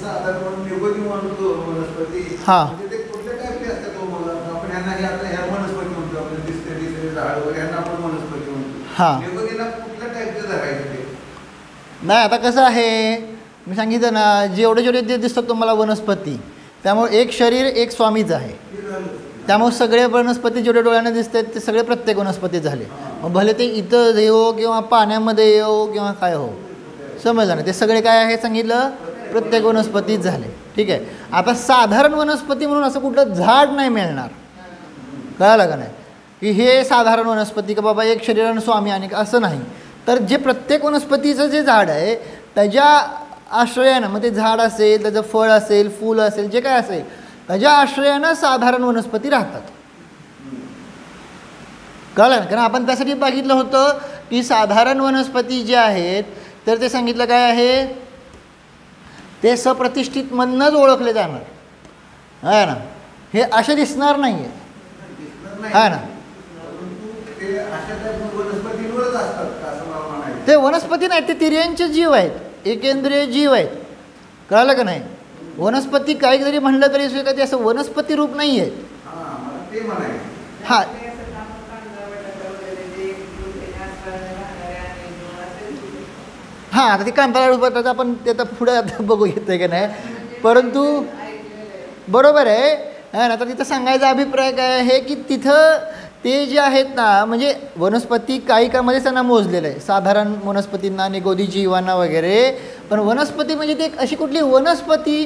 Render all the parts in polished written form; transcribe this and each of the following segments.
साधारण म्हणून निगोदी म्हणतो वनस्पती. हां. म्हणजे ते कुठल्या टाईपचे असतात तो मला आपण ह्यांना हे आता ह्या वनस्पती म्हणतो आपण दिसते झाड वगैरे ह्यांना आपण वनस्पती म्हणतो. हां. निगोदीला कुठल्या टाईपचे धरायचं ते? नाही आता कसं आहे मी सांगितलं ना जेवढे जेवढे ते दिसतात तुम्हाला वनस्पती त्यामुळे एक शरीर एक स्वामीच आहे. त्यामुळे सगळे वनस्पती जेवढे डोळ्याने दिसतात ते सगळे प्रत्येक वनस्पती झाले. मग भले ते इथं येऊ किंवा पाण्यामध्ये येऊ किंवा काय हो समजलं ना ते सगळे काय आहे सांगितलं प्रत्येक वनस्पतीच झाले. ठीक आहे. आता साधारण वनस्पती म्हणून असं कुठलं झाड नाही मिळणार. कळालं का नाही की हे साधारण वनस्पती का बाबा एक शरीरानं स्वामी आणि असं नाही. तर जे प्रत्येक वनस्पतीचं जे झाड आहे त्याच्या आश्रयानं मग ते झाड असेल त्याचं फळ असेल फूल असेल जे काय असेल त्याच्या आश्रयानं साधारण वनस्पती राहतात. कळलं ना. कारण आपण त्यासाठी बघितलं होतं की साधारण वनस्पती जे आहेत तर ते सांगितलं काय आहे ते सप्रतिष्ठित मधनंच ओळखले जाणार आहे ना. हे असे दिसणार नाही आहे हा ना. ते वनस्पती नाही ते तिर्यांचे जीव आहेत एकेंद्रिय जीव आहेत. कळलं का नाही. वनस्पती काही जरी म्हणलं तरी सुद्धा ते असं वनस्पती रूप नाही आहेत. हां हां आता ती कांतारा रूपात आपण ते आता पुढे आता बघू येतं आहे का नाही. परंतु बरोबर आहे ना. तर तिथं सांगायचा अभिप्राय काय आहे की तिथं ते जे आहेत ना म्हणजे वनस्पती काही कामध्येच त्यांना मोजलेलं आहे साधारण वनस्पतींना निगोदी जीवांना वगैरे. पण वनस्पती म्हणजे ते अशी कुठली वनस्पती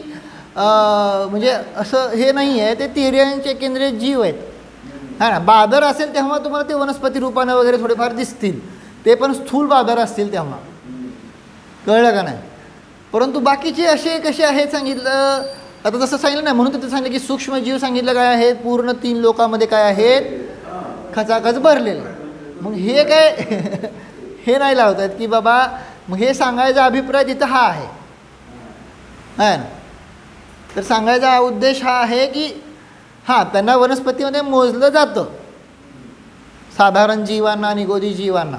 म्हणजे असं हे नाही आहे. ते तिर्यांचे केंद्रीय जीव आहेत हा ना. बादर असेल तेव्हा तुम्हाला ते वनस्पती रूपानं वगैरे थोडेफार दिसतील ते पण स्थूल बादर असतील तेव्हा. कळलं का नाही. परंतु बाकीचे असे कसे आहेत सांगितलं आता जसं सांगितलं नाही म्हणून तिथं सांगितलं की सूक्ष्मजीव सांगितलं काय आहेत पूर्ण 3 लोकामध्ये काय आहेत खचाखच भरलेले. मग हे काय हे नाही लावतात की बाबा मग हे सांगायचा अभिप्राय तिथं हा आहे है ना. तर सांगायचा उद्देश हा आहे की हां त्यांना वनस्पतीमध्ये मोजलं जातं साधारण जीवांना निगोदी जीवांना.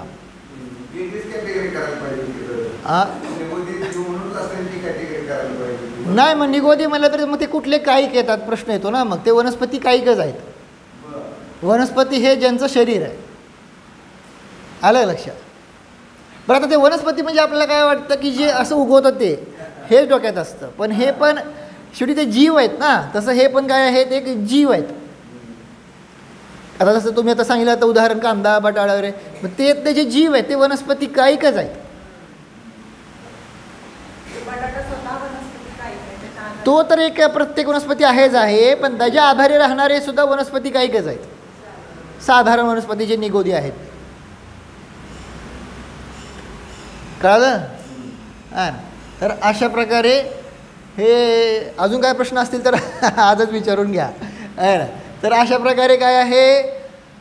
नाही मग निगोदी म्हणलं तर मग ते कुठले कायिक येतात प्रश्न येतो ना. मग ते वनस्पती कायिकच आहेत. वनस्पती हे ज्यांचं शरीर आहे. आलं लक्षात. बरं आता ते वनस्पती म्हणजे आपल्याला काय वाटतं की जे असं उगवतं ते हेच डोक्यात असतं. पण हे पण शेवटी ते जीव आहेत ना. तसं हे पण काय आहेत एक जीव आहेत. आता जसं तुम्ही आता सांगितलं आता उदाहरण कांदा बटाटा वगैरे मग ते जे जीव आहेत ते वनस्पती कायिकच आहेत. तो तर एक प्रत्येक वनस्पती आहेच आहे पण त्याच्या आधारे राहणारे सुद्धा वनस्पती कायिकच आहेत साधारण वनस्पती जे निगोदी आहेत. कळलं हां. तर अशा प्रकारे हे अजून काय प्रश्न असतील तर आजच विचारून घ्या आहे ना. तर अशा प्रकारे काय आहे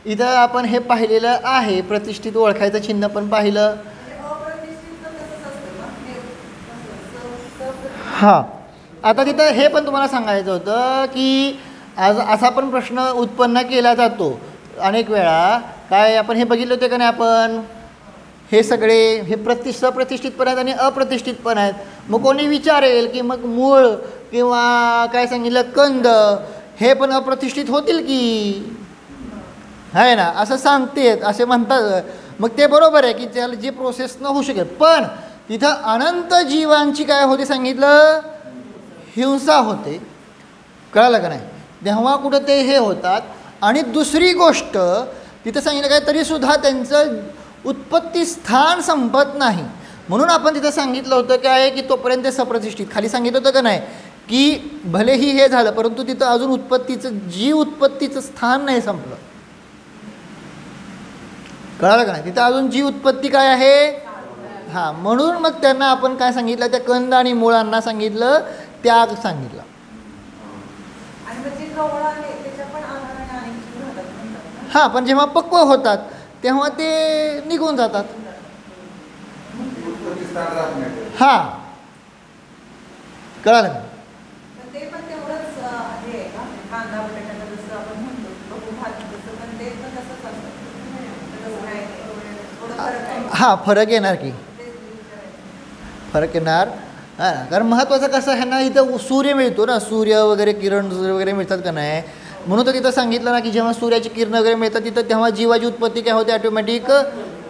इथं आपण हे पाहिलेलं आहे प्रतिष्ठित ओळखायचं चिन्ह पण पाहिलं. हां आता तिथं हे पण तुम्हाला सांगायचं होतं की आज असा पण प्रश्न उत्पन्न केला जातो अनेक वेळा. काय आपण हे बघितलं होते का नाही आपण हे सगळे हे सप्रतिष्ठित पण आहेत आणि अप्रतिष्ठित पण आहेत. मग कोणी विचारेल की मग मूळ किंवा काय सांगितलं कंद हे पण अप्रतिष्ठित होतील की आहे ना असं सांगतेत असे म्हणतात. मग ते बरोबर आहे की त्याला जे प्रोसेस न होऊ शकेल पण तिथं अनंत जीवांची काय होते सांगितलं हिंसा होते. कळालं का नाही. तेव्हा कुठं ते हे होतात. आणि दुसरी गोष्ट तिथं सांगितलं काय तरीसुद्धा त्यांचं उत्पत्ती स्थान संपत नाही. म्हणून आपण तिथं सांगितलं होतं काय की तोपर्यंत सप्रतिष्ठित खाली सांगितलं होतं का नाही की भलेही हे झालं परंतु तिथं अजून उत्पत्तीचं स्थान नाही संपलं. कळालं का नाही. तिथं अजून जी उत्पत्ती काय आहे हां. म्हणून मग त्यांना आपण काय सांगितलं त्या कंद आणि मुळांना सांगितलं त्याग सांगितलं. हां पण जेव्हा पक्व होतात तेव्हा ते निघून जातात. हां कळालं का. हां फरक येणार की फरक येणार. हां ना, कारण महत्त्वाचं कसं आहे ना, इथं सूर्य मिळतो ना, सूर्य वगैरे किरण वगैरे मिळतात का नाही, म्हणून तर तिथं सांगितलं ना की जेव्हा सूर्याची किरणं वगैरे मिळतात तिथं तेव्हा जीवाची उत्पत्ती काय होते, ऑटोमॅटिक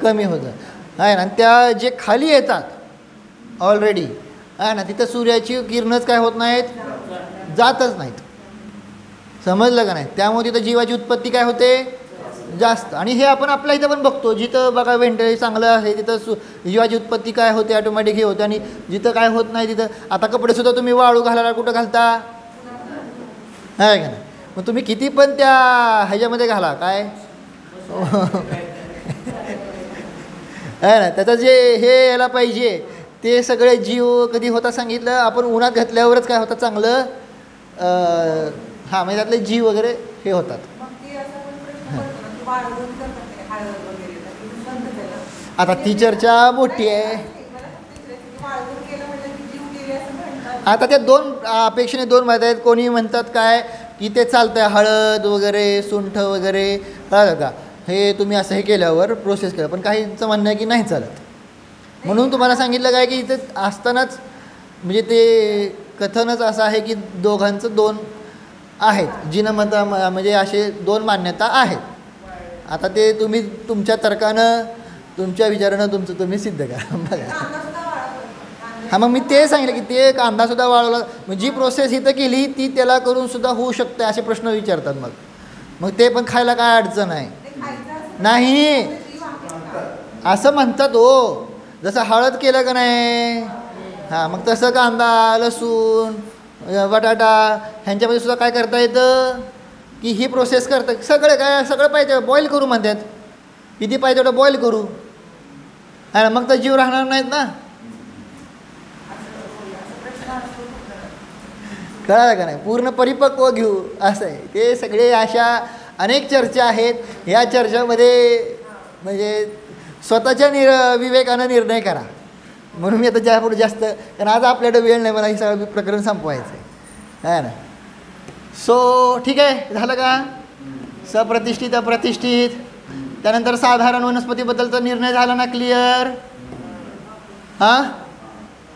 कमी होतं आहे ना. त्या जे खाली येतात ऑलरेडी आहे ना, तिथं सूर्याची किरणच काय होत नाहीत, जातच नाहीत. समजलं का नाही, त्यामुळे तिथं जीवाची उत्पत्ती काय होते, जास्त. आणि हे आपण आपल्या इथं पण बघतो, जिथं बघा व्हेंटिलेशन चांगलं आहे तिथं जीवाची उत्पत्ती काय होते, ऑटोमॅटिक हे होते. आणि जिथं काय होत नाही तिथं, आता कपडेसुद्धा तुम्ही वाळू घालायला कुठं घालता, आहे का नाही, मग तुम्ही किती पण त्या ह्याच्यामध्ये घाला काय आहे ना, त्याचं जे हे यायला पाहिजे ते सगळे जीव कधी होता सांगितलं आपण, उन्हात घातल्यावरच काय होतं चांगलं, हां म्हणजे त्यातले जीव वगैरे हे होतात. आता ती चर्चा मोठी आहे. आता त्या दोन अपेक्षेने दोन मत आहेत. कोणी म्हणतात काय की ते चालतं आहे, हळद वगैरे सुंठ वगैरे कळलं का, हे तुम्ही असं हे केल्यावर प्रोसेस केलं, पण काहींचं म्हणणं आहे की नाही चालत. म्हणून तुम्हाला सांगितलं काय की इथं असतानाच म्हणजे ते कथनच असं आहे की दोघांचं दोन आहेत, जिनमता म्हणजे असे दोन मान्यता आहेत. आता ते तुम्ही तुमच्या तर्कानं तुमच्या विचारानं तुमचं तुम्ही सिद्ध करा बघा. हां मग मी ते सांगितलं की ते कांदासुद्धा वाळवला, मग जी प्रोसेस इथं केली ती त्याला करूनसुद्धा होऊ शकते असे प्रश्न विचारतात. मग ते पण खायला काय अडचण आहे, नाही असं म्हणतात हो. जसं हळद केलं का नाही, हां मग तसं कांदा लसूण बटाटा ह्यांच्यामध्ये सुद्धा काय करता येतं की ही प्रोसेस करतं. सगळं काय सगळं पाहिजे बॉईल करू म्हणतात, किती पाहिजे तेवढं बॉईल करू, हां मग तर जीव राहणार नाहीत ना. कळालं का नाही, पूर्ण परिपक्व घेऊ असं आहे ते. सगळे अशा अनेक चर्चा आहेत. ह्या चर्चामध्ये म्हणजे स्वतःच्या विवेकानं निर्णय करा. म्हणून मी आता ज्यापुढे जास्त, कारण आज आपल्याकडे वेळ नाही, मला हे सगळं प्रकरण संपवायचं आहे ना. सो ठीक आहे, झालं का, सप्रतिष्ठित अप्रतिष्ठित. त्यानंतर साधारण वनस्पतीबद्दलचा निर्णय झाला ना क्लिअर. हां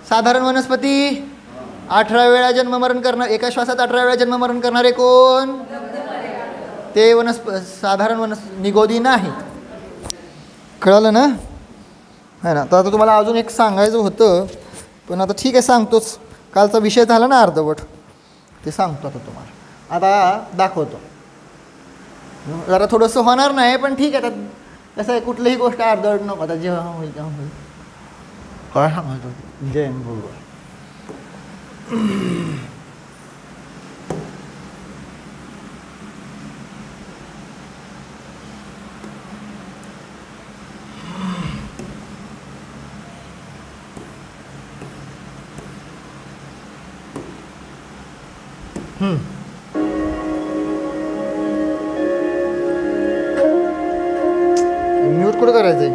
साधारण वनस्पती 18 वेळा जन्ममरण करणार, एका श्वासात 18 वेळा जन्ममरण करणारे कोण, ते साधारण निगोदी नाहीत. कळालं ना, आहे ना. तर आता तुम्हाला अजून एक सांगायचं होतं, पण आता ठीक आहे सांगतोच. कालचा विषय झाला ना अर्धवट, ते सांगतो आता तुम्हाला. आता दाखवतो, जरा थोडंसं होणार नाही पण ठीक आहे. आता कसं आहे, कुठलीही गोष्ट अर्धवट नको. आता जेव्हा होईल तेव्हा होईल. काय सांगायचं, जैन बरोबर. म्यूट कुठं करायचंय,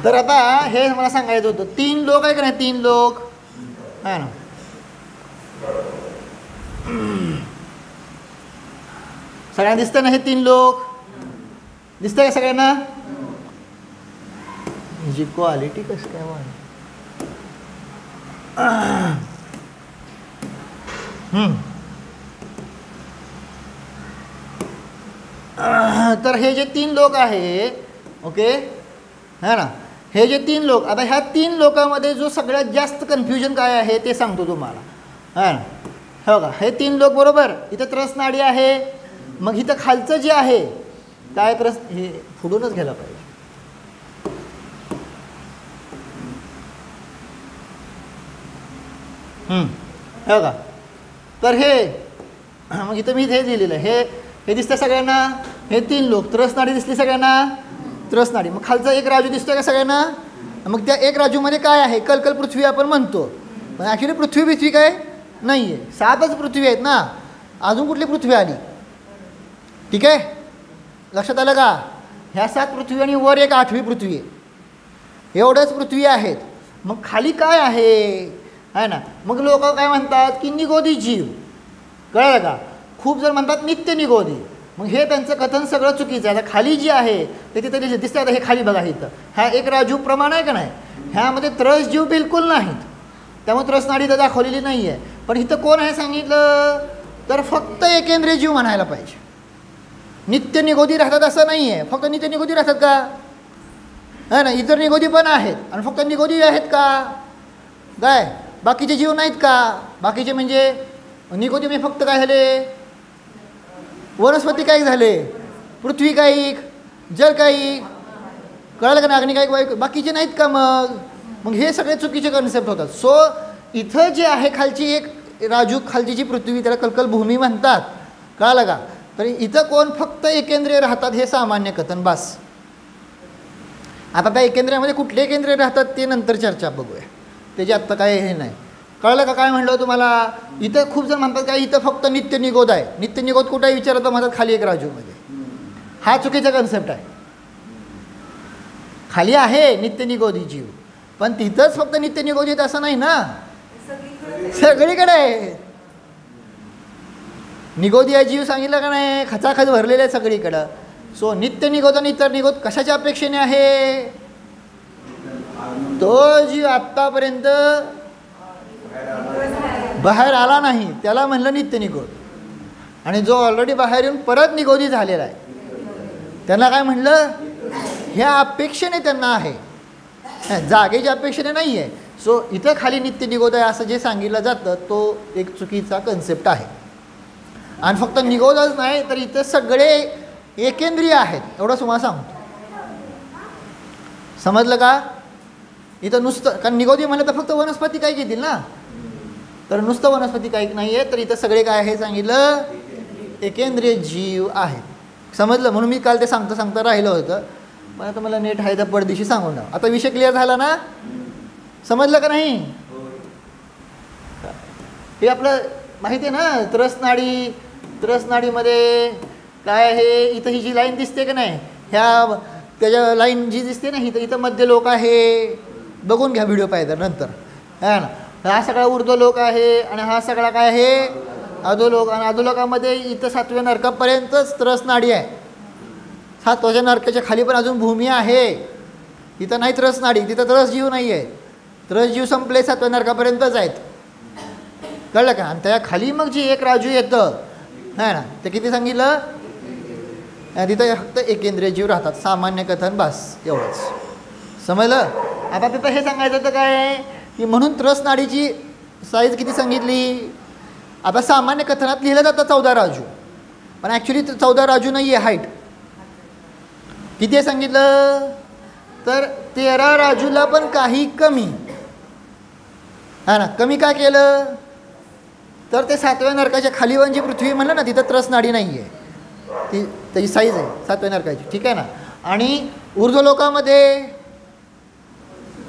तर आता हे मला सांगायचं होतं. 3 लोक आहे का नाही, 3 लोक आहे ना. सगळ्यांना दिसतं ना हे 3 लोक, दिसतंय का सगळ्यांना. जी क्वालिटी कशी काय वाढ, तर हे जे 3 लोक आहे, ओके है ना, हे जे 3 लोक. आता ह्या 3 लोकांमध्ये जो सगळ्यात जास्त कन्फ्युजन काय आहे ते सांगतो तुम्हाला, है ना. हो का, हे 3 लोक बरोबर. इथं त्रस नाडी आहे, मग इथं खालचं जे आहे काय त्रस, हे फुडूनच घ्यायला पाहिजे. हो का, तर हे मग इथं मी हे लिहिलेलं आहे, हे दिसतं सगळ्यांना. हे 3 लोक, त्रस नाडी दिसली सगळ्यांना, त्रस नाडी. मग खालचा एक राजू दिसतोय का सगळ्यांना. मग त्या एक राजूमध्ये काय आहे, कलकल पृथ्वी आपण म्हणतो, पण ॲक्च्युली पृथ्वी काय नाही आहे. 7च पृथ्वी आहेत ना, अजून कुठली पृथ्वी आली. ठीक आहे, लक्षात आलं का. ह्या 7 पृथ्वी आणि वर एक 8वी पृथ्वी आहे, एवढ्याच पृथ्वी आहेत. मग खाली काय आहे ना. मग लोक काय म्हणतात की निगोदी जीव. कळलं का? खूप जण म्हणतात नित्य निगोदी, मग हे त्यांचं कथन सगळं चुकीचं आहे. आता खाली जे आहे ते तिथे दिसतं, आता हे खाली बघा इथं, हा एक राजू प्रमाण आहे का नाही, ह्यामध्ये त्रस जीव बिलकुल नाहीत, त्यामुळे त्रसनाडी तर दाखवलेली नाही आहे. पण इथं कोण आहे सांगितलं तर फक्त एकेंद्रिय जीव म्हणायला पाहिजे. नित्य निगोदी राहतात असं नाही आहे. फक्त नित्य निगोदी राहतात का? है ना, इतर निगोदी पण आहेत आणि फक्त निगोदी आहेत का? काय बाकीचे जीव नाहीत का? बाकीचे म्हणजे निगोदी म्हणजे फक्त काय झाले, वनस्पती कायिक झाले, पृथ्वी कायिक, जल कायिक, कळलं का ना, अग्नी कायिक, वायू, बाकीचे नाहीत का? मग हे सगळे चुकीचे कन्सेप्ट होतात. सो इथं जे आहे खालची एक राजू, खालची जी पृथ्वी त्याला कलकल भूमी म्हणतात, कळलं का? तर इथं कोण फक्त एकेंद्रिय राहतात हे सामान्य कथन बास. आता त्या एकेंद्रियामध्ये कुठले एकेंद्रिय राहतात ते नंतर चर्चा बघूया, त्याची आत्ता काय हे नाही. कळलं का काय म्हणलं तुम्हाला? इथं खूप जण म्हणतात काय इथं फक्त नित्य निगोद आहे. नित्य निगोद कुठे आहे विचारतं म्हणतात खाली एक राजूमध्ये. हा चुकीचा कन्सेप्ट आहे. खाली आहे नित्य निगोदी जीव, पण तिथंच फक्त नित्य निगोदी असं नाही ना, सगळीकडे आहे निगोदी आहे जीव, सांगितलं का नाही, खचाखच भरलेले आहे सगळीकडं. सो नित्य निगोद आणि इतर निगोद कशाच्या अपेक्षेने आहे? तो जीव आत्तापर्यंत बाहेर आला नाही त्याला म्हणलं नित्य निगोद, आणि जो ऑलरेडी बाहेर येऊन परत निगोदी झालेला आहे त्यांना काय म्हणलं? ह्या अपेक्षेने त्यांना आहे, जागेच्या अपेक्षेने नाही आहे. सो इथं खाली नित्य निगोद आहे असं जे सांगितलं जातं तो एक चुकीचा कन्सेप्ट आहे. आणि फक्त निगोदच नाही तर इथं सगळे एकेंद्रिय आहेत एवढं तुम्हाला सांगतो. समजलं का? इथं नुसतं, कारण निगोदी म्हणलं तर फक्त वनस्पती काही घेतील ना, तर नुसतं वनस्पती काही नाही आहे, तर इथं सगळे काय आहे सांगितलं, एकेंद्रिय जीव आहेत. समजलं? म्हणून मी काल ते सांगता राहिलं होतं, पण आता मला नेट आहे तर पडदिशी सांगून द्या. आता विषय क्लिअर झाला ना? समजलं का नाही? हे आपलं माहिती आहे ना, त्रसनाडीमध्ये काय आहे, इथं ही जी लाईन दिसते का नाही, ह्या त्याच्या लाईन जी दिसते ना, इथं मध्य लोक आहे, बघून घ्या व्हिडिओ पाहिजे नंतर, है ना. हा सगळा ऊर्ध्वलोक आहे आणि हा सगळा काय आहे, अधोलोक. आणि अधोलोकामध्ये इथं 7व्या नरकापर्यंतच त्रसनाडी आहे. 7व्या नरकाच्या खाली पण अजून भूमी आहे, तिथं नाही त्रसनाडी, तिथं त्रसजीव नाही आहे. त्रसजीव संपले 7व्या नरकापर्यंतच आहेत, कळलं का? आणि त्या खाली मग जी एक राजू येतं है ना, ते किती सांगितलं, तिथं फक्त एकेंद्रिय जीव राहतात. सामान्य कथन बास एवढंच. समजलं? आता तिथं हे सांगायचं होतं काय की म्हणून त्रसनाडीची साईज किती सांगितली. आता सामान्य कथनात लिहिलं जातं 14 राजू, पण ॲक्च्युली 14 राजू नाही आहे. हाईट किती आहे सांगितलं तर 13 राजूला पण काही कमी हा ना. कमी काय केलं तर ते 7व्या नरकाच्या खाली जी पृथ्वी म्हणलं ना, तिथं त्रसनाडी नाही आहे, ती त्याची साईज आहे 7व्या नरकाची, ठीक आहे ना. आणि ऊर्ध्वलोकामध्ये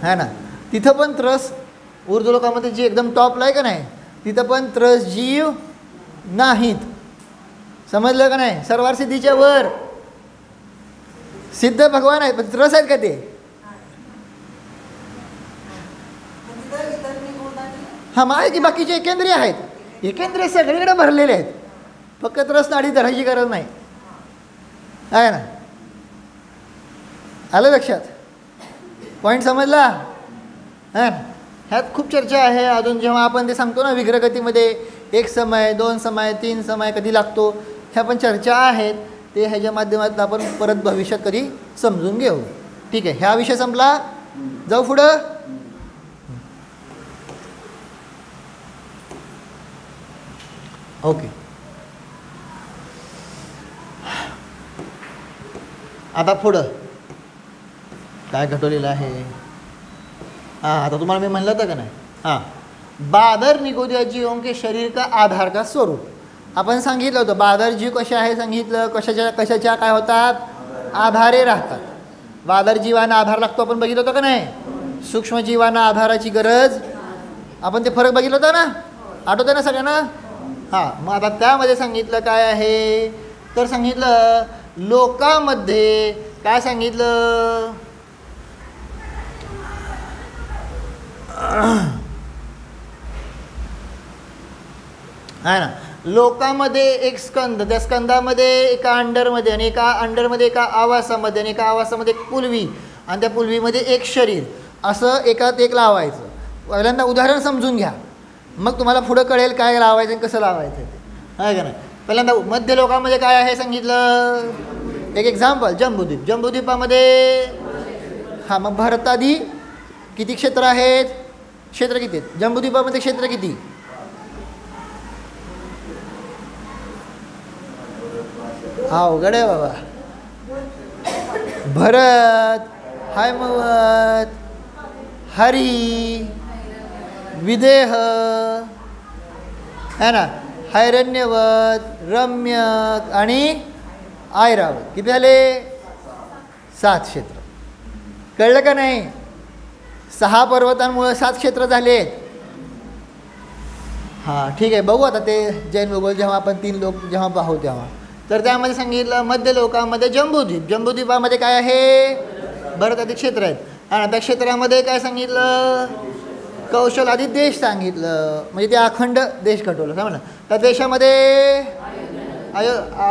है ना, तिथं पण ऊर्ध्वलोकामध्ये जी एकदम टॉपला आहे का नाही, तिथं पण त्रसजीव नाहीत. समजलं का नाही? सर्वार सिद्धीच्या वर सिद्ध भगवान आहेत, पण त्रस आहेत का ते? हा मग आहे की बाकीचे एकेंद्रिय आहेत. एकेंद्रिय सगळीकडे भरलेले आहेत, फक्त त्रसनाडी धरायची गरज नाही, आहे ना. आलं लक्षात? पॉईंट समजला? हां, ह्यात खूप चर्चा आहे अजून. जेव्हा आपण ते सांगतो ना विग्रहगतीमध्ये 1 समय 2 समय 3 समय कधी लागतो, ह्या पण चर्चा आहेत. ते ह्याच्या माध्यमातून आपण परत भविष्यात कधी समजून घेऊ. ठीक आहे, ह्या विषय संपला. जाऊ पुढं. ओके, आता पुढं काय घटवलेलं आहे. हां, आता तुम्हाला मी म्हणलं होतं का नाही, हां, बादर निगोदिया जीवों के शरीर का आधार का स्वरूप. आपण सांगितलं होतं बादर जीव कसे आहे, सांगितलं कशाच्या काय होतात, आधारे राहतात. बादर जीवांना आधार लागतो आपण बघितलं होतं का नाही. सूक्ष्म जीवांना आधाराची गरज, आपण ते फरक बघितलं होतं ना, आठवतं ना सगळ्यांना. हां, मग आता त्यामध्ये सांगितलं काय आहे तर सांगितलं लोकांमध्ये काय सांगितलं, आहे ना, लोकामध्ये एक स्कंद, त्या स्कंदामध्ये एका अंडरमध्ये आणि एका अंडरमध्ये एका आवासामध्ये आणि एका आवासामध्ये एक पुलवी आणि त्या पुलवीमध्ये एक शरीर, असं एकात एक लावायचं. पहिल्यांदा उदाहरण समजून घ्या, मग तुम्हाला पुढं कळेल काय लावायचं आणि कसं लावायचं ते, आहे का नाही. पहिल्यांदा मध्य लोकामध्ये काय आहे सांगितलं, एक एक्झाम्पल जम्बूद्वीप. जम्बूद्वीपामध्ये हां, मग भारतादी किती क्षेत्र आहेत, क्षेत्र किती आहेत जम्बूद्वीपामध्ये, क्षेत्र किती, अवघड आहे बाबा. भरत, हैमवत, हरी, विदेह है ना, हैरण्यवत, रम्यक आणि ऐरावत. किती झाले, 7 क्षेत्र. कळलं का नाही. 6 पर्वतांमुळे 7 क्षेत्र झालेत. हां ठीक आहे, बघू आता ते जैन भूगोल जेव्हा आपण 3 लोक जेव्हा पाहू तेव्हा. तर त्यामध्ये सांगितलं मध्य लोकामध्ये जम्बूद्वीप. जम्बूद्वीपामध्ये काय आहे, भारतातील क्षेत्र आहेत. आणि त्या क्षेत्रामध्ये काय सांगितलं, कौशल आदी देश सांगितलं, म्हणजे ते अखंड देश घटवलं समजलं. त्या देशामध्ये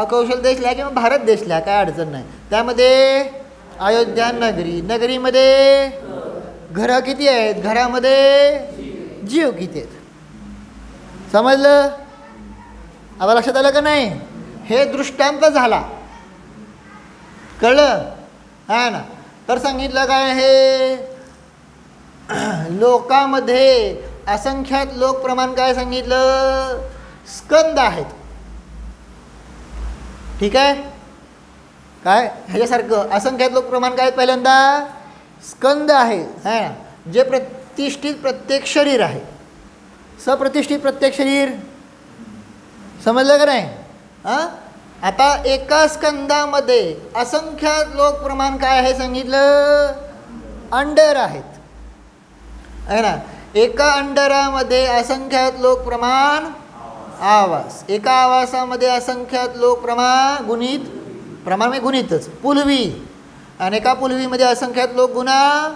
कौशल देश लिहा किंवा भारत देश लिहा, काय अडचण नाही. त्यामध्ये अयोध्या नगरी, नगरीमध्ये घरं किती आहेत, घरामध्ये जीव किती आहेत, समजलं. आता लक्षात आलं का नाही. हे दृष्टांत झाला, कळलं हा ना. तर सांगितलं काय आहे, लोकामध्ये असंख्यात लोक प्रमाण काय सांगितलं, स्कंद आहेत. ठीक आहे, काय ह्याच्यासारखं असंख्यात लोक प्रमाण काय, पहिल्यांदा स्कंद आहे है ना, जे प्रतिष्ठित प्रत्येक शरीर आहे, सप्रतिष्ठित प्रत्येक शरीर, समजलं का नाही. हां, आता एका स्कंदामध्ये असंख्यात लोक प्रमाण काय आहे सांगितलं, अंडर आहेत आहे ना. एका अंडरामध्ये असंख्यात लोक प्रमाण आवास, एका आवासामध्ये असंख्यात लोक प्रमाण गुणित, प्रमाण म्हणजे गुणितच पुलवी, आणि एका पुलवीमध्ये असंख्यात लोक गुणा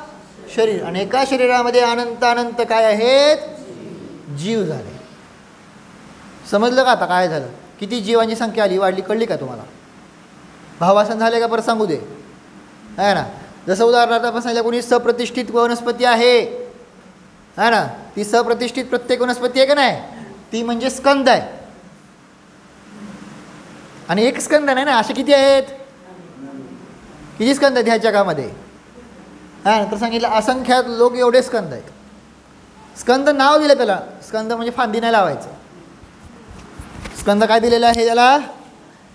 शरीर, आणि एका शरीरामध्ये अनंत अनंत काय आहेत, जीव झाले. समजलं का आता काय झालं, किती जीवांची संख्या आली, वाढली, कळली का तुम्हाला. भावासन झाले का परत सांगू दे, आहे ना. जसं उदाहरणार्थ आपण सांगितलं कोणी सप्रतिष्ठित वनस्पती आहे ना, ती सप्रतिष्ठित प्रत्येक वनस्पती आहे का नाही, ती म्हणजे स्कंद आहे. आणि एक स्कंद नाही ना, असे किती आहेत, किती स्कंद आहेत ह्या जगामध्ये, हां. तर सांगितलं असंख्यात लोक एवढे स्कंद आहेत. स्कंद नाव दिलं त्याला, स्कंद म्हणजे फांदी नाही लावायचं. स्कंद काय दिलेलं आहे, त्याला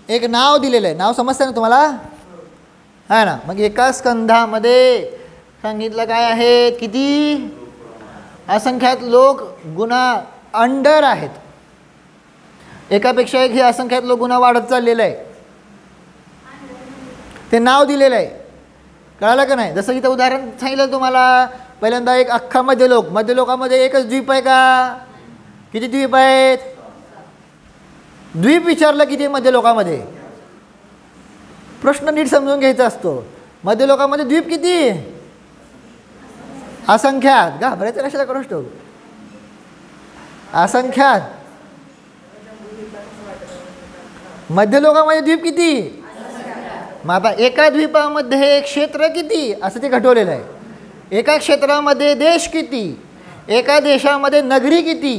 एक नाव दिलेलं आहे. नाव समजतं ना तुम्हाला, आहे ना. मग एका स्कंधामध्ये सांगितलं काय आहेत, किती असंख्यात लोक गुणा अंडर आहेत. एकापेक्षा एक हे असंख्यात लोक गुणा वाढत चाललेलं आहे, ते नाव दिलेलं आहे. कळालं का नाही. जसं इथं उदाहरण सांगितलं तुम्हाला, पहिल्यांदा एक अख्खा मध्यलोक, मध्यलोकामध्ये एकच द्वीप आहे का, किती द्वीप आहेत, द्वीप विचारलं किती मध्यलोकामध्ये, प्रश्न नीट समजून घ्यायचा असतो. मध्यलोकामध्ये द्वीप किती, असंख्यात, घाबरायचं कशाला करूच ठेवू, असंख्यात. मध्यलोकामध्ये द्वीप किती, मग आता एका द्वीपामध्ये क्षेत्र किती, असं ते घटवलेलं आहे. एका क्षेत्रामध्ये देश किती, एका देशामध्ये नगरी किती,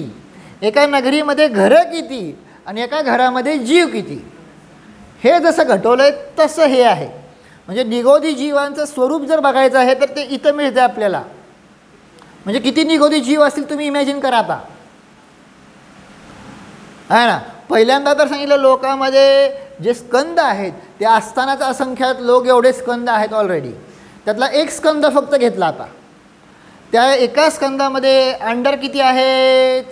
एका नगरीमध्ये घरं किती, आणि एका घरामध्ये जीव किती. हे जसं घटवलं आहे तसं हे आहे. म्हणजे निगोदी जीवांचं स्वरूप जर बघायचं आहे तर ते इथं मिळतं आपल्याला. म्हणजे किती निगोदी जीव असतील तुम्ही इमॅजिन करा आता, आहे ना. पहिल्यांदा तर सांगितलं लोकांमध्ये जे स्कंद आहेत ते असतानाच असंख्यात लोक एवढे स्कंद आहेत ऑलरेडी. त्यातला एक स्कंद फक्त घेतला आता, त्या एका स्कंदामध्ये अंडर किती आहेत,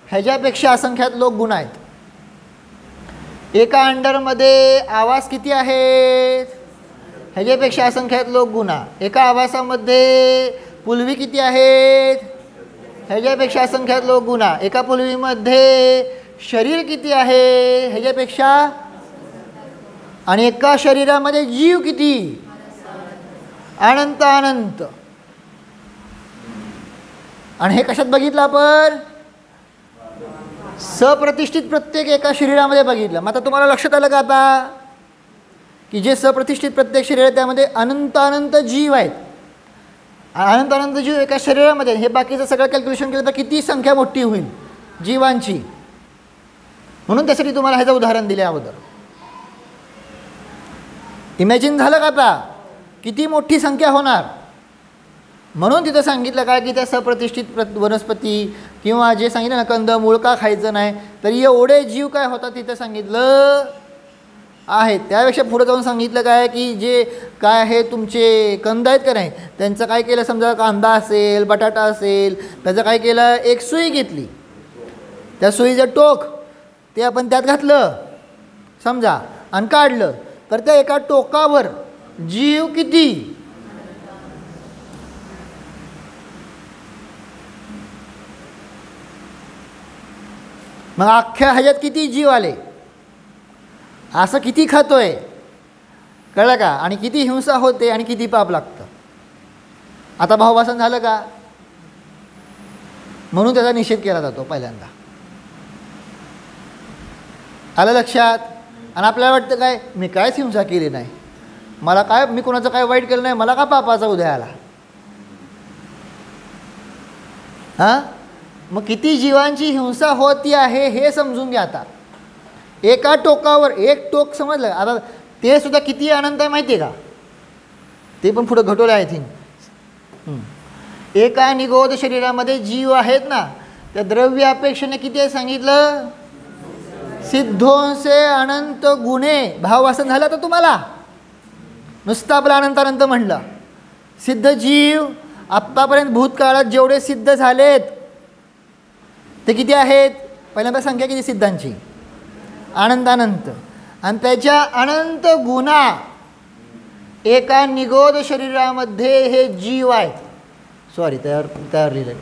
ह्याच्यापेक्षा असंख्यात लोक गुण आहेत. एका अंडरमध्ये आवास किती आहेत, ह्याच्यापेक्षा असंख्यात लोक गुणा. एका आवासामध्ये पुलवी किती आहेत, ह्याच्यापेक्षा असंख्यात लोक गुणा. एका पुलवीमध्ये शरीर किती आहे, ह्याच्यापेक्षा, आणि एका शरीरामध्ये जीव किती, अनंत अनंत. आणि हे कशात बघितलं आपण, सप्रतिष्ठित प्रत्येक एका शरीरामध्ये बघितलं. मग आता तुम्हाला लक्षात आलं का आता की जे सप्रतिष्ठित प्रत्येक शरीर आहे त्यामध्ये अनंत अनंत जीव आहेत. अनंत अनंत जीव एका शरीरामध्ये. हे बाकीचं सगळं कॅल्क्युलेशन केलं तर किती संख्या मोठी होईल जीवांची. म्हणून त्यासाठी तुम्हाला ह्याचं उदाहरण दिले अगोदर. इमॅजिन झालं का आता किती मोठी संख्या होणार. म्हणून तिथं सांगितलं काय की त्या सप्रतिष्ठित वनस्पती किंवा जे सांगितलं ना कंद मूळ का खायचं नाही, तर एवढे जीव काय होतात तिथं सांगितलं आहेत. त्यापेक्षा पुढं जाऊन सांगितलं काय की जे काय आहे तुमचे कंद आहेत का नाही त्यांचं काय केलं, समजा कांदा असेल बटाटा असेल त्याचं काय केलं, एक सुई घेतली, त्या सुईचं टोक ते आपण त्यात घातलं समजा आणि काढलं, तर त्या एका टोकावर जीव किती. मग अख्ख्या ह्याच्यात किती जीव आले. असं किती खातोय कळलं का, आणि किती हिंसा होते आणि किती पाप लागतं. आता भाववासन झालं का, म्हणून त्याचा निषेध केला जातो पहिल्यांदा. आलं लक्षात. आणि आपल्याला वाटतं काय मी कायच हिंसा केली नाही, मला काय मी कोणाचं काय वाईट केलं नाही, मला का पापाचा उदय आला. हां मग किती जीवांची हिंसा होती आहे हे समजून घ्या. आता एका टोकावर एक टोक समजलं. आता ते सुद्धा किती अनंत आहे माहिती आहे का, ते पण पुढं घटवलं आय थिंक. एका निगोद शरीरामध्ये जीव आहेत ना, त्या द्रव्य अपेक्षेने किती आहे सांगितलं, सिद्धोंसे अनंत गुणे. भाववासन झालं तर तुम्हाला नुसतं आपलं अनंत अनंत म्हणलं. सिद्ध जीव आत्तापर्यंत भूतकाळात जेवढे सिद्ध झालेत ते किती आहेत, पहिल्यांदा संख्या किती सिद्धांची, अनंत अनंत. आणि त्याच्या अनंत गुणा एका निगोद शरीरामध्ये हे जीव आहेत. सॉरी तयार लिहिलं,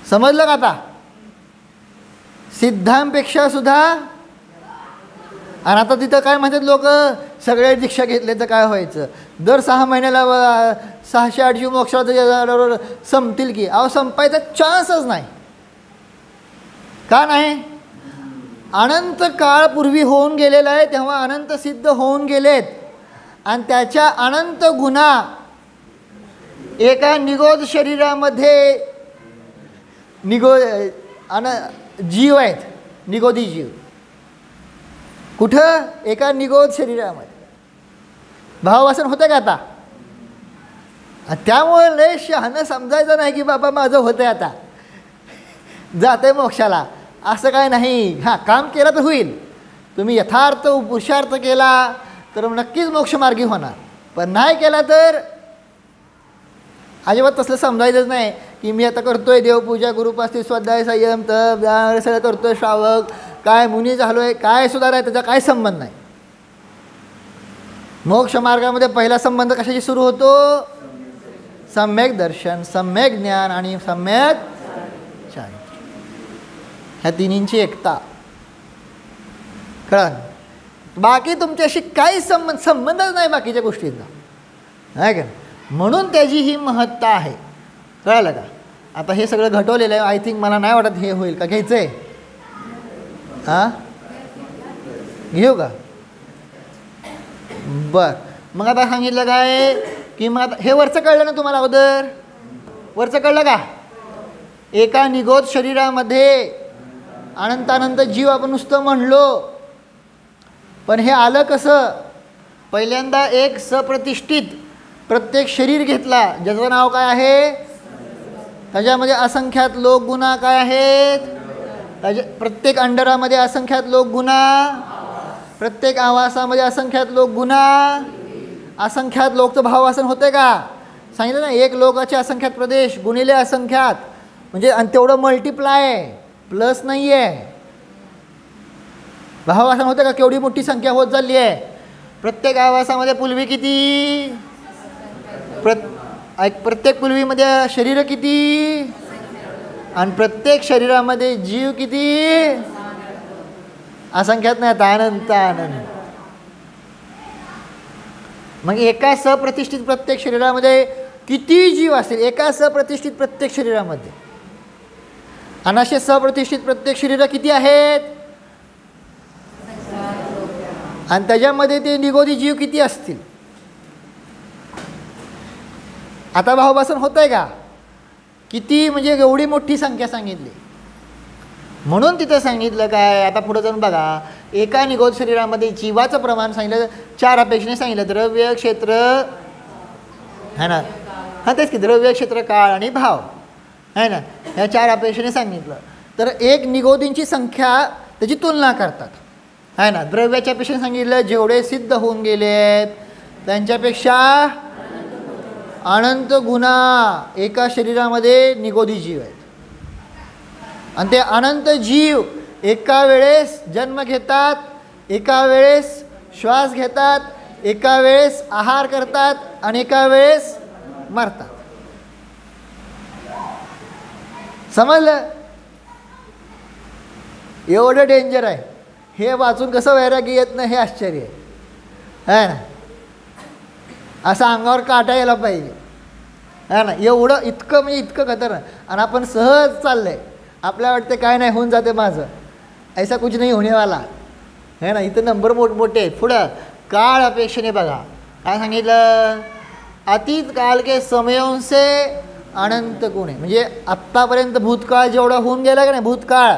समजलं का आता. सिद्धांपेक्षा सुद्धा. आणि आता तिथं काय म्हणतात लोक, सगळे दीक्षा घेतले तर काय व्हायचं, दर 6 महिन्याला 600-800 मोक्षात संपतील की. अहो संपायचा चान्सच नाही. का नाही, अनंत काळ पूर्वी होऊन गेलेला आहे, तेव्हा अनंत सिद्ध होऊन गेलेत. आणि त्याच्या अनंत गुणा एका निगोद शरीरामध्ये जीव आहेत, निगोदी जीव. कुठं, एका निगोद शरीरामध्ये. भाववासन होतं का आता. त्यामुळे लय शहाणं समजायचं नाही की बाबा माझं होतं आहे आता जाते मोक्षाला, असं काय नाही. हां काम केलं तर होईल, तुम्ही यथार्थ पुरुषार्थ केला तर नक्कीच मोक्षमार्गी होणार, पण नाही केला तर अजिबात तसलं समजायचंच नाही की मी आता करतोय देवपूजा गुरुपास्ती स्वाध्याय संयम तप सगळं करतोय श्रावक काय मुनी झालो आहे काय सुद्धा नाही, त्याचा काय संबंध नाही. मोक्ष मार्गामध्ये पहिला संबंध कशाशी सुरू होतो, सम्यक दर्शन, सम्यक ज्ञान आणि सम्यक चारित्र्य. ह्या तिन्हींची एकता. कळलं. बाकी तुमच्याशी काही संबंधच नाही बाकीच्या गोष्टींचा, आहे का. म्हणून त्याची ही महत्ता आहे. कळलं का. आता हे सगळं घटवलेलं आहे. आय थिंक मला नाही वाटत हे होईल का, घ्यायचं आहे. हां घेऊ का. बर मग आता सांगितलं काय की मग आता हे वरचं कळलं ना तुम्हाला अगोदर, वरचं कळलं का. एका निगोद शरीरामध्ये अनंत अनंत जीव आपण नुसतं म्हणलो, पण हे आलं कसं. पहिल्यांदा एक सप्रतिष्ठित प्रत्येक शरीर घेतला ज्याचं नाव काय आहे, त्याच्यामध्ये असंख्यात लोक गुणा काय आहेत, त्याच्या प्रत्येक अंडरामध्ये असंख्यात लोक गुणा, प्रत्येक आवासामध्ये असंख्यात लोक गुणा, असंख्यात लोकचं भाववासन होते का सांगितलं ना. एक लोकाचे असंख्यात प्रदेश गुणिले असंख्यात म्हणजे आणि तेवढं मल्टिप्लाय आहे, प्लस नाही आहे. भाववासन होतं का, केवढी मोठी संख्या होत चालली आहे. प्रत्येक आवासामध्ये पुलवी किती, प्रत्येक पुलवीमध्ये शरीर किती, आणि प्रत्येक शरीरामध्ये जीव किती, असंख्यात नाही, अनंत आनंद. मग एका सप्रतिष्ठित प्रत्येक शरीरामध्ये किती जीव असतील एका सप्रतिष्ठित प्रत्येक शरीरामध्ये, आणि असे सप्रतिष्ठित प्रत्येक शरीरं किती आहेत, आणि त्याच्यामध्ये ते निगोदी जीव किती असतील. आता भावभासन होत आहे का, किती म्हणजे एवढी मोठी संख्या सांगितली. म्हणून तिथं सांगितलं काय, आता पुढं जाऊन बघा, एका निगोद शरीरामध्ये जीवाचं प्रमाण सांगितलं 4 अपेक्षेने सांगितलं, द्रव्य, क्षेत्र, है ना, हां तेच की द्रव्य, क्षेत्र, काळ आणि भाव, है ना, ह्या 4 अपेक्षेने सांगितलं. तर एक निगोदींची संख्या त्याची तुलना करतात, है ना. द्रव्याच्या अपेक्षेने सांगितलं जेवढे सिद्ध होऊन गेले आहेत त्यांच्यापेक्षा अनंत गुणा एका शरीरामध्ये निगोदी जीव आहेत, आणि ते अनंत जीव एका वेळेस जन्म घेतात, एका वेळेस श्वास घेतात, एका वेळेस आहार करतात आणि एका वेळेस मरतात. समजलं, एवढं डेंजर आहे. हे वाचून कसं वैराग्य येत नाही हे आश्चर्य आहे ना. असं अंगावर काटा यायला पाहिजे, है ना. एवढं इतकं म्हणजे इतकं खतरनाक, आणि आपण सहज चाललंय, आपल्याला वाटतं काय नाही होऊन जाते माझं, ऐसा कुछ नहीं होने वाला, है ना. इथं नंबर मोठमोठे आहेत. पुढं काळ अपेक्षेने बघा काय सांगितलं, अतीत काल के समयों से अनंत गुणे, म्हणजे आत्तापर्यंत भूतकाळ जेवढा होऊन गेला का नाही, भूतकाळ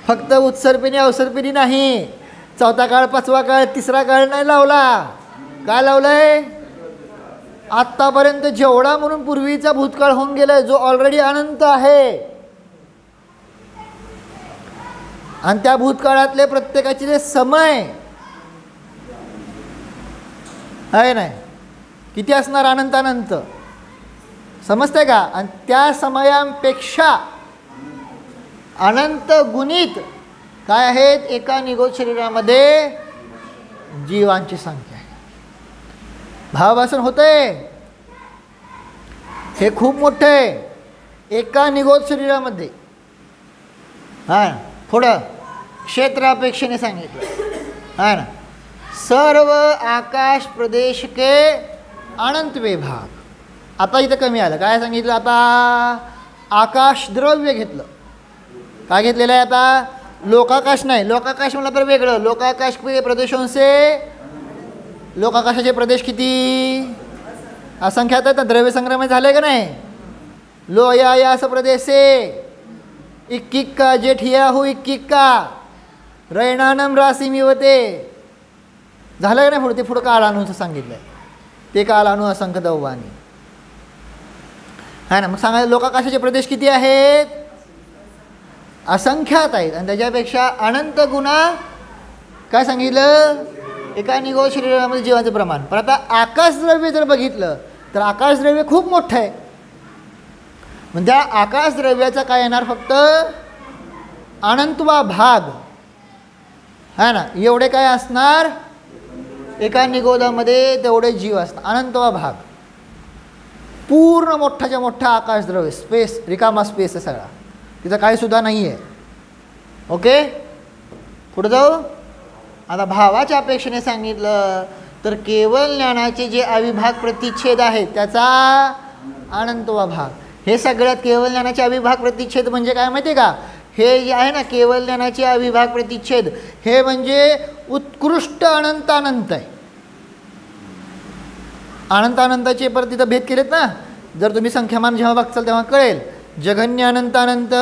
फक्त उत्सर्पिणी अवसर्पिणी नाही, 4था काळ, 5वा काळ, 3रा काळ नाही लावला. काय लावलंय, आत्तापर्यंत जेवढा म्हणून पूर्वीचा भूतकाळ होऊन गेलाय जो ऑलरेडी अनंत आहे, आणि त्या भूतकाळातले प्रत्येकाचे जे समय आहे नाही किती असणार, अनंत अनंत, समजते का. आणि त्या समयांपेक्षा अनंत गुणित काय आहेत, एका निगोद शरीरामध्ये जीवांची संख्या आहे. भावभासन होतंय, हे खूप मोठं आहे एका निगोद शरीरामध्ये. हां पुढं क्षेत्रापेक्षेने सांगितलं, हां ना, सर्व आकाश प्रदेश के अनंत विभाग. आता इथं कमी आलं, काय सांगितलं, आता आकाश द्रव्य घेतलं, काय घेतलेलं आहे आता, लोकाकाश नाही, लोकाकाश म्हणलं तर वेगळं, लोकाकाश प्रदेशांचे, लोकाकाशाचे प्रदेश किती असंख्यात आहेत ना, द्रव्य संग्रह झाले का नाही. लो या असं प्रदेशे इक्किक्का जेठिया हो इक्किक्का रैणानम रासी मिवते, झालं का नाही. पुढे ते पुढं काळाणूचं सांगितलं आहे, ते काळाणू असंख्य दौवानी, है ना. मग सांगायचं लोकाकाशाचे प्रदेश किती आहेत, असंख्यात आहेत, आणि त्याच्यापेक्षा अनंत गुणा काय सांगितलं, एका निगोद शरीरामध्ये जीवाचं प्रमाण. पण आता आकाशद्रव्य जर बघितलं तर आकाशद्रव्य खूप मोठं आहे. म्हणजे त्या आकाशद्रव्याचा काय येणार, फक्त अनंतवा भाग, है ना. एवढे काय असणार, एका निगोदामध्ये तेवढे जीव असतात, अनंतवा भाग, पूर्ण मोठाच्या मोठा आकाशद्रव्य, स्पेस, रिकामा स्पेस आहे सगळा, तिथं काही सुद्धा नाही आहे. ओके, पुढे जाऊ. आता भावाच्या अपेक्षेने सांगितलं तर केवळ ज्ञानाचे जे अविभाग प्रतिच्छेद आहेत त्याचा अनंतवा भाग. हे सगळ्यात केवळ ज्ञानाचे अविभाग प्रतिच्छेद म्हणजे काय माहिती आहे का, हे जे आहे ना केवळ ज्ञानाचे अविभाग प्रतिच्छेद, हे म्हणजे उत्कृष्ट अनंत अनंत आहे. अनंत अनंताचे परत तिथं भेद केलेत ना, जर तुम्ही संख्यामान जेव्हा बघचाल तेव्हा कळेल. जघन्य अनंत अनंत,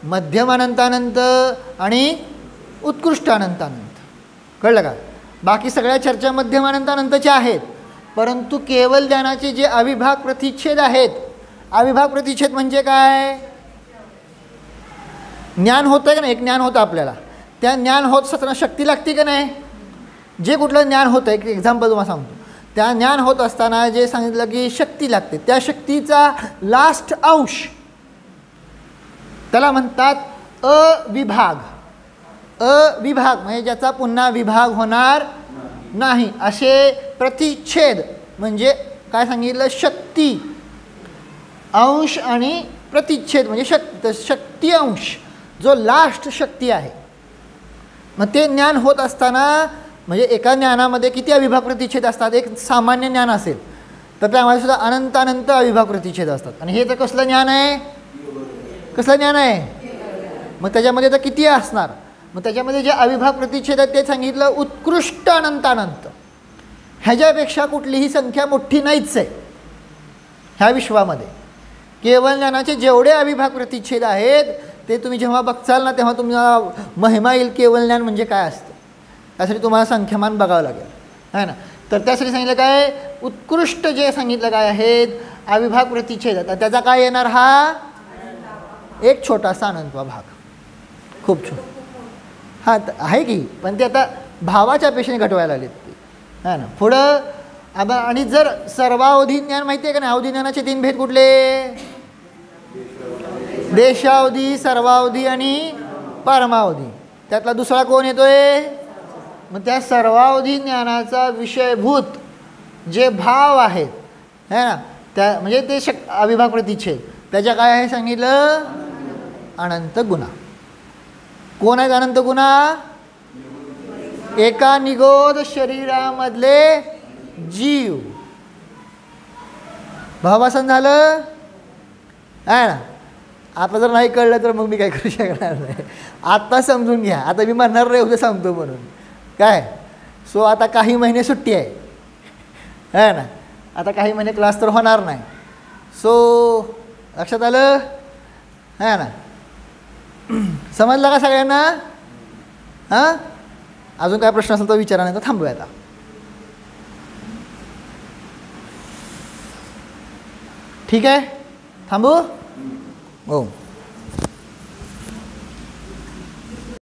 मध्यम अनंत अनंत आणि उत्कृष्ट अनंत अनंत, कळलं का. बाकी सगळ्या चर्चा मध्यम अनंत अनंतच्या आहेत, परंतु केवळ ज्ञानाचे जे अविभाग प्रतिच्छेद आहेत, अविभाग प्रतिच्छेद म्हणजे काय, ज्ञान होतं आहे का नाही, एक ज्ञान होतं आपल्याला, त्या ज्ञान होत असताना शक्ती लागते का नाही. जे कुठलं ज्ञान होतं, एक एक्झाम्पल तुम्हाला सांगतो, त्या ज्ञान होत असताना जे सांगितलं की शक्ती लागते, त्या शक्तीचा लास्ट अंश त्याला म्हणतात अविभाग. अविभाग म्हणजे ज्याचा पुन्हा विभाग होणार नाही, असे प्रतिच्छेद म्हणजे काय सांगितलं, शक्ती अंश आणि प्रतिच्छेद म्हणजे शक्ती अंश, जो लास्ट शक्ती आहे. मग ते ज्ञान होत असताना म्हणजे एका ज्ञानामध्ये किती अविभाग प्रतिच्छेद असतात. एक सामान्य ज्ञान असेल तर त्यामध्ये सुद्धा अनंत अनंत अविभाग प्रतिच्छेद असतात. आणि हे तर कसलं ज्ञान आहे? कसलं ज्ञान आहे? मग त्याच्यामध्ये तर किती असणार? मग त्याच्यामध्ये जे अविभाग प्रतिच्छेद आहेत ते सांगितलं उत्कृष्ट अनंत अनंत. ह्याच्यापेक्षा कुठलीही संख्या मोठी नाहीच आहे ह्या विश्वामध्ये. केवळ ज्ञानाचे जेवढे अविभाग प्रतिच्छेद आहेत ते तुम्ही जेव्हा बघचाल ना तेव्हा तुम्हाला महिमा येईल केवळ ज्ञान म्हणजे काय असतं. त्यासाठी तुम्हाला संख्यामान बघावं लागेल आहे ना. तर त्यासाठी सांगितलं काय उत्कृष्ट जे सांगितलं काय आहेत अविभाग प्रतिच्छेद. आता त्याचा काय येणार? हा एक छोटासा अनंतवा भाग, खूप छोटा. हां आहे की, पण ते आता भावाच्या पेक्षाने घटवायला लागलेत ते आहे ना. पुढं आता आणि जर सर्वावधी ज्ञान माहिती आहे का नाही? अवधी ज्ञानाचे 3 भेद कुठले? देशावधी, सर्वावधी आणि परमावधी. त्यातला दुसरा कोण येतोय? मग त्या सर्वावधी ज्ञानाचा विषयभूत जे भाव आहेत है ना त्या म्हणजे ते अविभाग प्रतिच्छेद त्याच्या काय आहे सांगितलं? अनंत गुणा. कोण आहेत अनंत गुणा? एका निगोद शरीरामधले जीव. भावासन झालं आहे ना. आता जर नाही कळलं तर मग मी काय करू शकणार नाही. आता समजून घ्या. आता मी म्हणणार नाही उद्या सांगतो म्हणून काय. सो आता काही महिने सुट्टी आहे ना. आता काही महिने क्लास तर होणार नाही. सो लक्षात आलं आहे ना. समजलं का सगळ्यांना? हां अजून काय प्रश्न असेल तर विचारा, नाही तर थांबूया आता. ठीक आहे थांबू? हो.